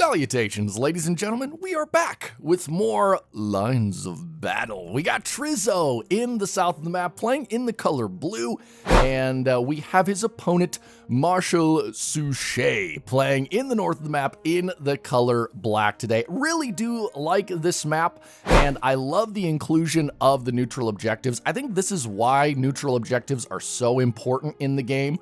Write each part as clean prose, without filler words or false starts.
Salutations, ladies and gentlemen. We are back with more Lines of Battle. We got Triso in the south of the map playing in the color blue, and we have his opponent, Marshal Sushe, playing in the north of the map in the color black today. Really do like this map, and I love the inclusion of the neutral objectives. I think this is why neutral objectives are so important in the game.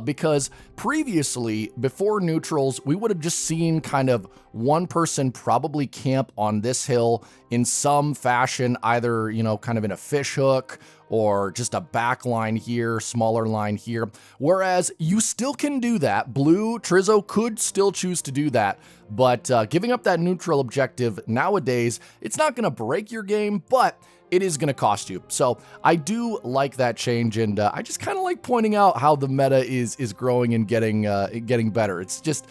Because previously, before neutrals, we would have just seen kind of one person probably camp on this hill in some fashion, either, you know, kind of in a fish hook or just a back line here, smaller line here. Whereas you still can do that. Blue, Triso could still choose to do that. But giving up that neutral objective nowadays, it's not going to break your game, but it is going to cost you. So I do like that change, and I just kind of like pointing out how the meta is growing and getting better. It's just,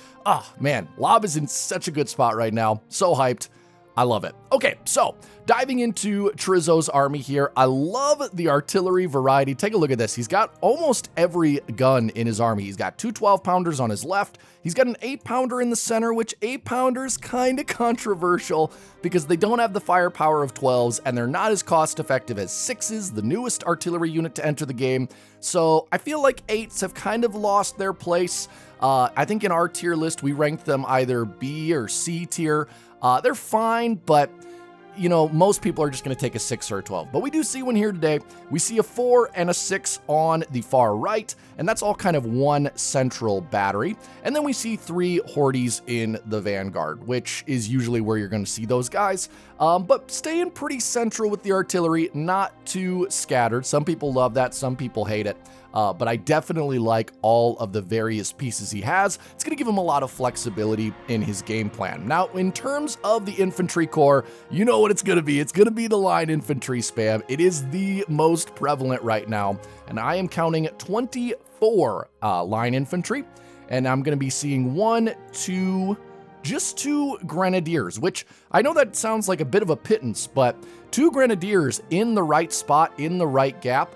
man, Lob is in such a good spot right now. So hyped. I love it. Okay, so diving into Triso's army here, I love the artillery variety. Take a look at this. He's got almost every gun in his army. He's got two 12-pounders on his left. He's got an 8-pounder in the center, which 8-pounders kind of controversial because they don't have the firepower of 12s and they're not as cost effective as 6s, the newest artillery unit to enter the game. So I feel like 8s have kind of lost their place. I think in our tier list, we ranked them either B or C tier. They're fine, but, you know, most people are just going to take a 6 or a 12. But we do see one here today. We see a 4 and a 6 on the far right, and that's all kind of one central battery. And then we see 3 Hordes in the vanguard, which is usually where you're going to see those guys. But staying pretty central with the artillery, not too scattered. Some people love that, some people hate it. But I definitely like all of the various pieces he has. It's going to give him a lot of flexibility in his game plan. Now, in terms of the infantry corps, you know what it's going to be. It's going to be the line infantry spam. It is the most prevalent right now, and I am counting 24 line infantry, and I'm going to be seeing just two grenadiers, which I know that sounds like a bit of a pittance, but 2 grenadiers in the right spot, in the right gap,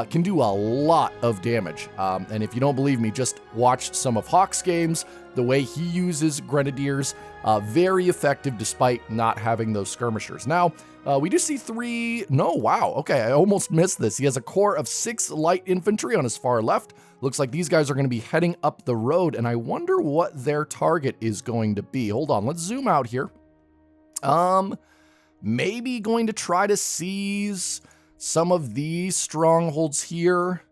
can do a lot of damage. And if you don't believe me, just watch some of Hawk's games. The way he uses grenadiers, very effective despite not having those skirmishers. Now, we do see 3. No, wow. Okay, I almost missed this. He has a corps of 6 light infantry on his far left. Looks like these guys are going to be heading up the road, and I wonder what their target is going to be. Hold on, let's zoom out here. Maybe going to try to seize some of these strongholds here.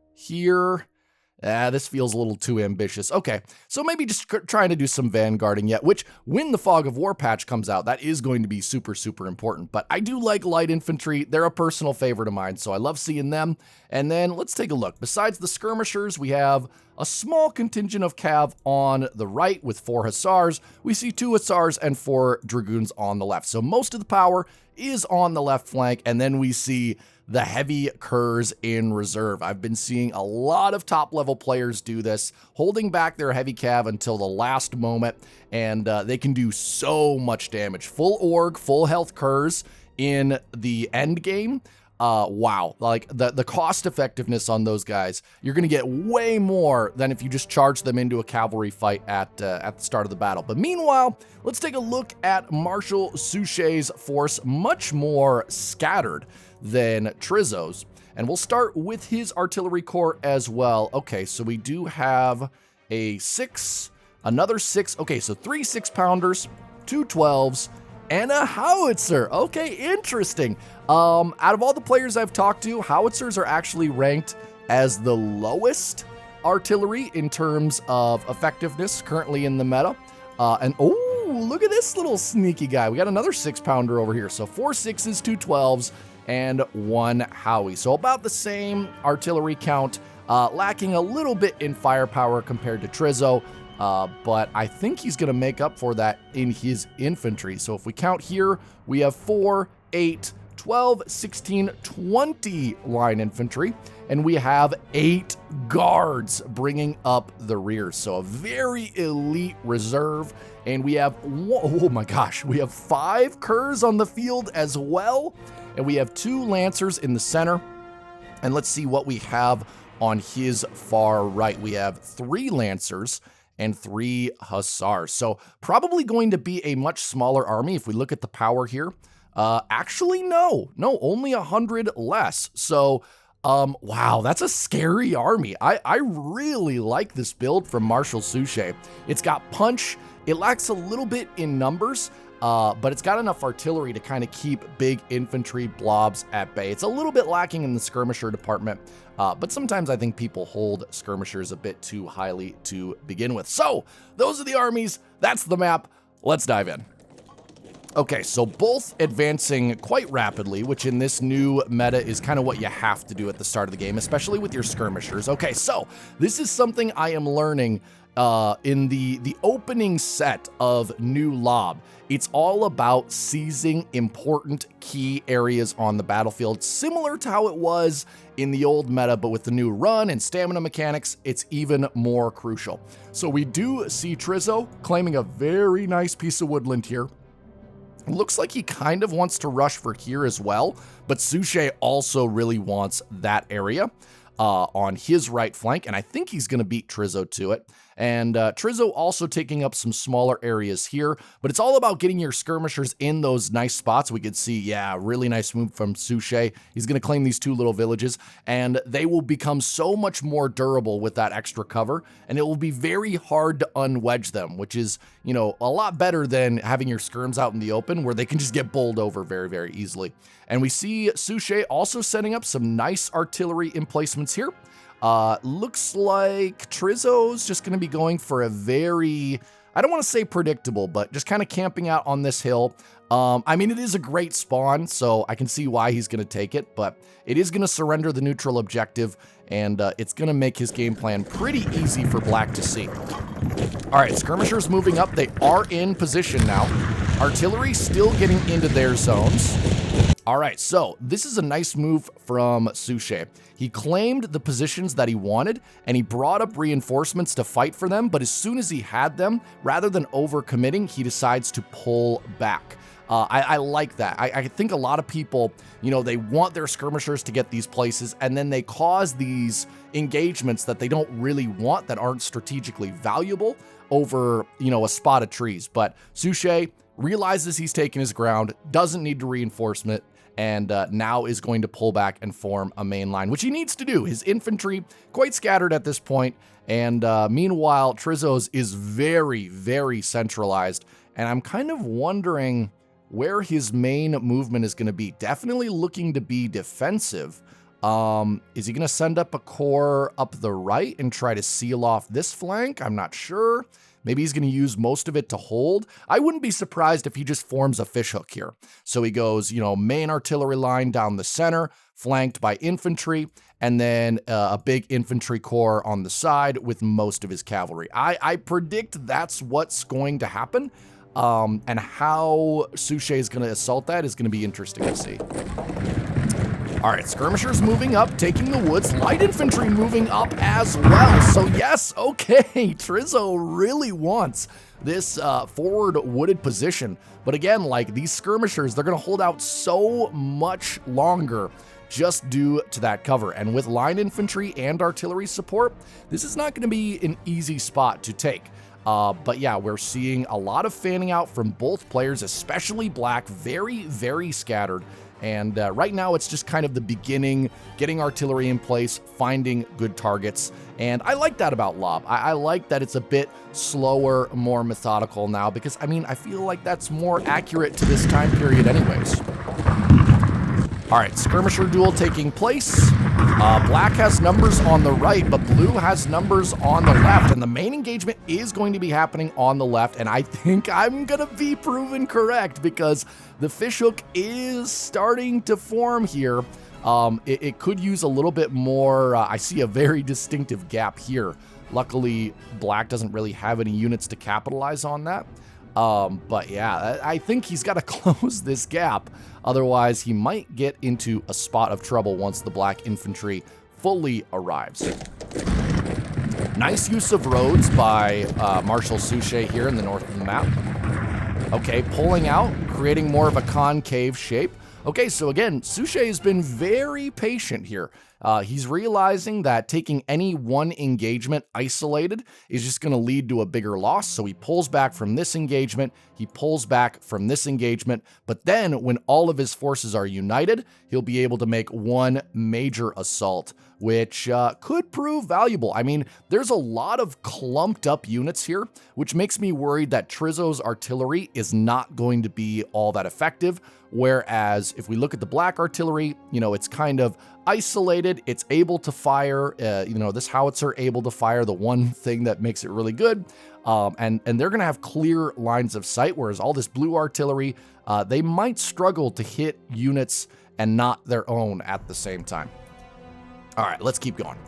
This feels a little too ambitious. Okay, so maybe just trying to do some vanguarding yet, which when the Fog of War patch comes out, that is going to be super, super important. But I do like light infantry. They're a personal favorite of mine, so I love seeing them. And then let's take a look. Besides the skirmishers, we have a small contingent of cav on the right with 4 hussars. We see 2 hussars and 4 dragoons on the left. So most of the power is on the left flank, and then we see the heavy curs in reserve. I've been seeing a lot of top-level players do this, holding back their heavy cav until the last moment, and they can do so much damage. Full org, full health curs in the end game. Wow, like the cost effectiveness on those guys, you're going to get way more than if you just charge them into a cavalry fight at the start of the battle. But meanwhile, let's take a look at Marshal Sushe's force, much more scattered than Triso's. And we'll start with his artillery corps as well. Okay, so we do have a 6, another 6. Okay, so 3 6-pounders, 2 12s, and a howitzer. Okay, interesting. Out of all the players I've talked to, howitzers are actually ranked as the lowest artillery in terms of effectiveness currently in the meta. And oh, look at this little sneaky guy. We got another 6-pounder over here. So 4 6s, 2 12s, and 1 Howie. So about the same artillery count, lacking a little bit in firepower compared to Triso, but I think he's going to make up for that in his infantry. So if we count here, we have 4, 8, 12, 16, 20 line infantry, and we have 8 guards bringing up the rear. So a very elite reserve, and we have, oh my gosh, we have 5 curs on the field as well, and we have 2 lancers in the center. And let's see what we have on his far right. We have 3 lancers, and 3 hussars. So probably going to be a much smaller army if we look at the power here. Actually, no, only 100 less. So, wow, that's a scary army. I really like this build from Marshal Sushe. It's got punch. It lacks a little bit in numbers, but it's got enough artillery to kind of keep big infantry blobs at bay. It's a little bit lacking in the skirmisher department, but sometimes I think people hold skirmishers a bit too highly to begin with. So those are the armies. That's the map. Let's dive in. Okay, so both advancing quite rapidly, which in this new meta is kind of what you have to do at the start of the game, especially with your skirmishers. Okay, so this is something I am learning in the opening set of New Lob. It's all about seizing important key areas on the battlefield, similar to how it was in the old meta, but with the new run and stamina mechanics, it's even more crucial. So we do see Triso claiming a very nice piece of woodland here. Looks like he kind of wants to rush for here as well, but Sushe also really wants that area on his right flank, and I think he's going to beat Triso to it. And Triso also taking up some smaller areas here, but it's all about getting your skirmishers in those nice spots. We could see, yeah, really nice move from Sushe. He's going to claim these 2 little villages, and they will become so much more durable with that extra cover, and it will be very hard to unwedge them, which is, you know, a lot better than having your skirms out in the open where they can just get bowled over very, very easily. And we see Sushe also setting up some nice artillery emplacements here. Looks like Triso's just going to be going for a very, I don't want to say predictable, but just kind of camping out on this hill. I mean, it is a great spawn, so I can see why he's going to take it, but it is going to surrender the neutral objective, and it's going to make his game plan pretty easy for Black to see. All right, skirmishers moving up. They are in position now. Artillery still getting into their zones. All right, so this is a nice move from Sushe. He claimed the positions that he wanted, and he brought up reinforcements to fight for them, but as soon as he had them, rather than overcommitting, he decides to pull back. I like that. I think a lot of people, you know, they want their skirmishers to get these places, and then they cause these engagements that they don't really want, that aren't strategically valuable, over, you know, a spot of trees. But Sushe realizes he's taken his ground, doesn't need to reinforcement, and now is going to pull back and form a main line, which he needs to do. His infantry quite scattered at this point, and meanwhile, Triso's is very, very centralized, and I'm kind of wondering where his main movement is going to be. Definitely looking to be defensive. Is he going to send up a corps up the right and try to seal off this flank? I'm not sure. Maybe he's going to use most of it to hold. I wouldn't be surprised if he just forms a fishhook here. So he goes, you know, main artillery line down the center, flanked by infantry, and then a big infantry corps on the side with most of his cavalry. I predict that's what's going to happen. And how Sushe is going to assault that is going to be interesting to see. All right, skirmishers moving up, taking the woods. Light infantry moving up as well. So yes, okay, Triso really wants this forward wooded position. But again, like these skirmishers, they're going to hold out so much longer just due to that cover. And with line infantry and artillery support, this is not going to be an easy spot to take. But yeah, we're seeing a lot of fanning out from both players, especially Black, very, very scattered. And right now, it's just kind of the beginning, getting artillery in place, finding good targets. And I like that about Lob. I like that it's a bit slower, more methodical now, because, I mean, I feel like that's more accurate to this time period anyways. All right, skirmisher duel taking place. Black has numbers on the right, but Blue has numbers on the left, and the main engagement is going to be happening on the left, and I think I'm gonna be proven correct because the fishhook is starting to form here. It could use a little bit more. I see a very distinctive gap here. Luckily, Black doesn't really have any units to capitalize on that. But yeah, I think he's got to close this gap. Otherwise, he might get into a spot of trouble once the Black infantry fully arrives. Nice use of roads by Marshal Sushe here in the north of the map. Okay, pulling out, creating more of a concave shape. Okay, so again, Sushe has been very patient here. He's realizing that taking any one engagement isolated is just going to lead to a bigger loss, so he pulls back from this engagement, he pulls back from this engagement, but then when all of his forces are united, he'll be able to make one major assault, which could prove valuable. I mean, there's a lot of clumped up units here, which makes me worried that Triso's artillery is not going to be all that effective. Whereas if we look at the black artillery, you know, it's kind of isolated. It's able to fire, you know, this howitzer able to fire the one thing that makes it really good. And they're going to have clear lines of sight, whereas all this blue artillery, they might struggle to hit units and not their own at the same time. All right, let's keep going.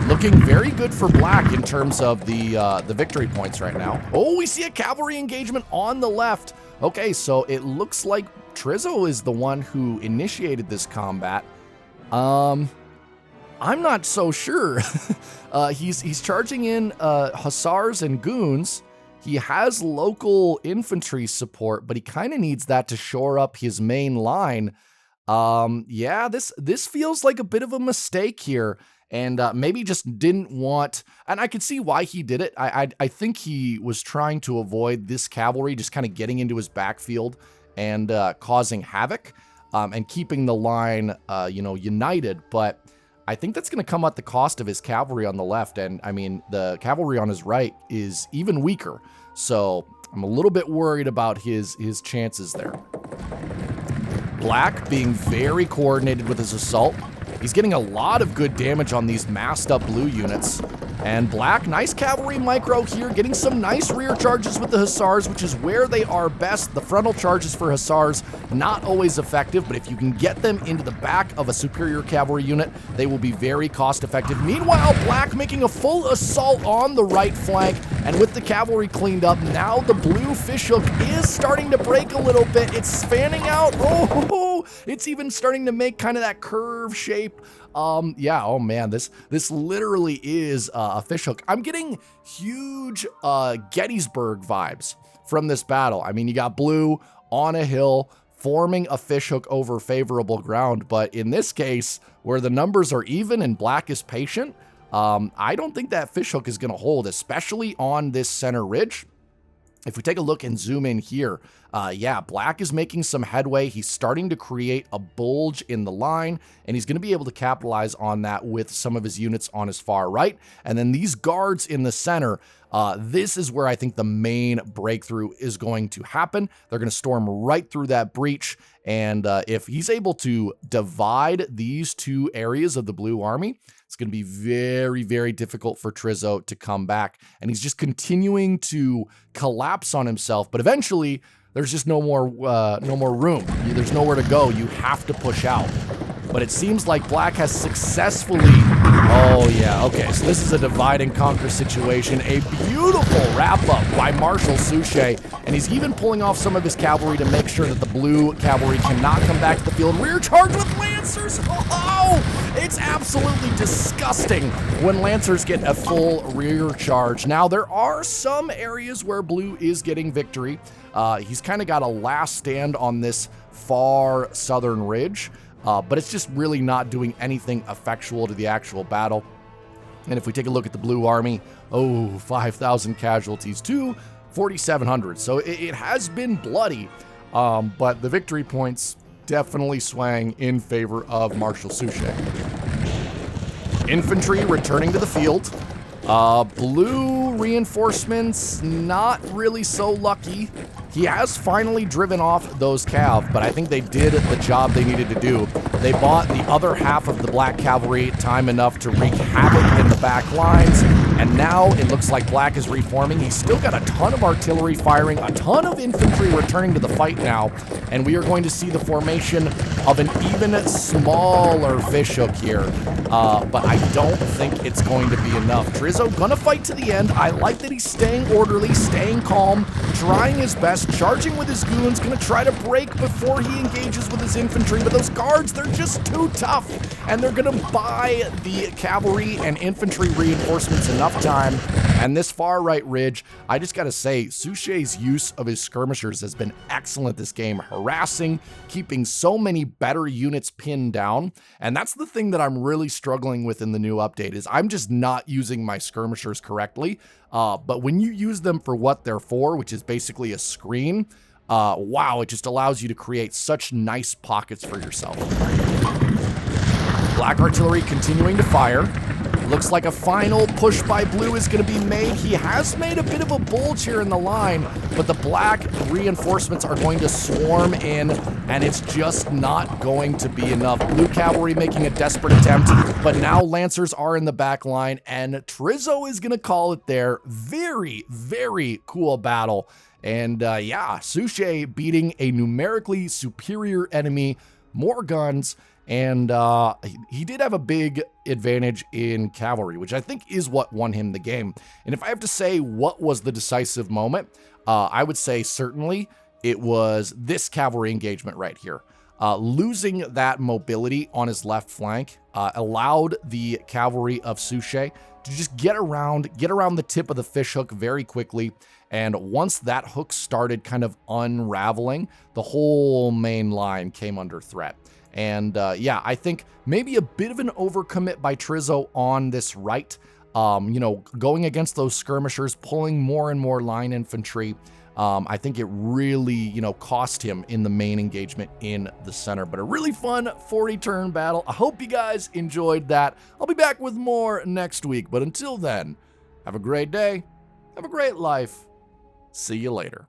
Looking very good for black in terms of the victory points right now. Oh, we see a cavalry engagement on the left. Okay, so it looks like Triso is the one who initiated this combat. I'm not so sure. He's charging in hussars and goons. He has local infantry support, but he kind of needs that to shore up his main line. Yeah, this feels like a bit of a mistake here. And maybe just didn't want, and I could see why he did it. I think he was trying to avoid this cavalry just kind of getting into his backfield and causing havoc and keeping the line, you know, united. But I think that's going to come at the cost of his cavalry on the left. And I mean, the cavalry on his right is even weaker. So I'm a little bit worried about his chances there. Black being very coordinated with his assault. He's getting a lot of good damage on these masked up blue units. And black, nice cavalry micro here, getting some nice rear charges with the hussars, which is where they are best. The frontal charges for hussars, not always effective, but if you can get them into the back of a superior cavalry unit, they will be very cost effective. Meanwhile, black making a full assault on the right flank, and with the cavalry cleaned up, now the blue fishhook is starting to break a little bit. It's fanning out. Oh, it's even starting to make kind of that curve shape. Yeah, oh man, this literally is a fishhook. I'm getting huge Gettysburg vibes from this battle. I mean, you got blue on a hill forming a fishhook over favorable ground, but in this case, where the numbers are even and black is patient, I don't think that fishhook is going to hold, especially on this center ridge. If we take a look and zoom in here, yeah, black is making some headway. He's starting to create a bulge in the line, and he's going to be able to capitalize on that with some of his units on his far right. And then these guards in the center, this is where I think the main breakthrough is going to happen. They're going to storm right through that breach, and if he's able to divide these two areas of the blue army, it's going to be very, very difficult for Triso to come back. And he's just continuing to collapse on himself. But eventually, there's just no more room. There's nowhere to go. You have to push out. But it seems like black has successfully... Oh, yeah. Okay, so this is a divide and conquer situation. A beautiful wrap-up by Marshal Sushe. And he's even pulling off some of his cavalry to make sure that the blue cavalry cannot come back to the field. Rear charge with lancers! Oh, it's absolutely disgusting when lancers get a full rear charge. Now, there are some areas where blue is getting victory. He's kind of got a last stand on this far southern ridge. But it's just really not doing anything effectual to the actual battle. And if we take a look at the blue army, 5,000 casualties to 4,700. So it has been bloody, but the victory points definitely swang in favor of Marshal Sushe. Infantry returning to the field. Blue reinforcements, not really so lucky. He has finally driven off those cav, but I think they did the job they needed to do. They bought the other half of the black cavalry time enough to wreak havoc in the back lines, and now it looks like black is reforming. He's still got a ton of artillery firing, a ton of infantry returning to the fight now, and we are going to see the formation of an even smaller fishhook here, but I don't think it's going to be enough. Triso gonna fight to the end. I like that he's staying orderly, staying calm, trying his best, charging with his goons, gonna try to break before he engages with his infantry, but those guards, they're just too tough, and they're gonna buy the cavalry and infantry reinforcements enough tough time. And this far right ridge, I just gotta say, Sushe's use of his skirmishers has been excellent this game, harassing, keeping so many better units pinned down. And that's the thing that I'm really struggling with in the new update, is I'm just not using my skirmishers correctly. But when you use them for what they're for, which is basically a screen, wow, it just allows you to create such nice pockets for yourself. Black artillery continuing to fire. Looks like a final push by blue is going to be made. He has made a bit of a bulge here in the line, but the black reinforcements are going to swarm in, and it's just not going to be enough. Blue cavalry making a desperate attempt, but now lancers are in the back line, and Triso is going to call it there. Very, very cool battle. And yeah, Sushe beating a numerically superior enemy, more guns, and he did have a big advantage in cavalry, which I think is what won him the game. And if I have to say what was the decisive moment, I would say certainly it was this cavalry engagement right here. Losing that mobility on his left flank allowed the cavalry of Sushe to just get around the tip of the fishhook very quickly. And once that hook started kind of unraveling, the whole main line came under threat. And yeah, I think maybe a bit of an overcommit by Triso on this right, you know, going against those skirmishers, pulling more and more line infantry. I think it really, you know, cost him in the main engagement in the center. But a really fun 40-turn battle. I hope you guys enjoyed that. I'll be back with more next week. But until then, have a great day. Have a great life. See you later.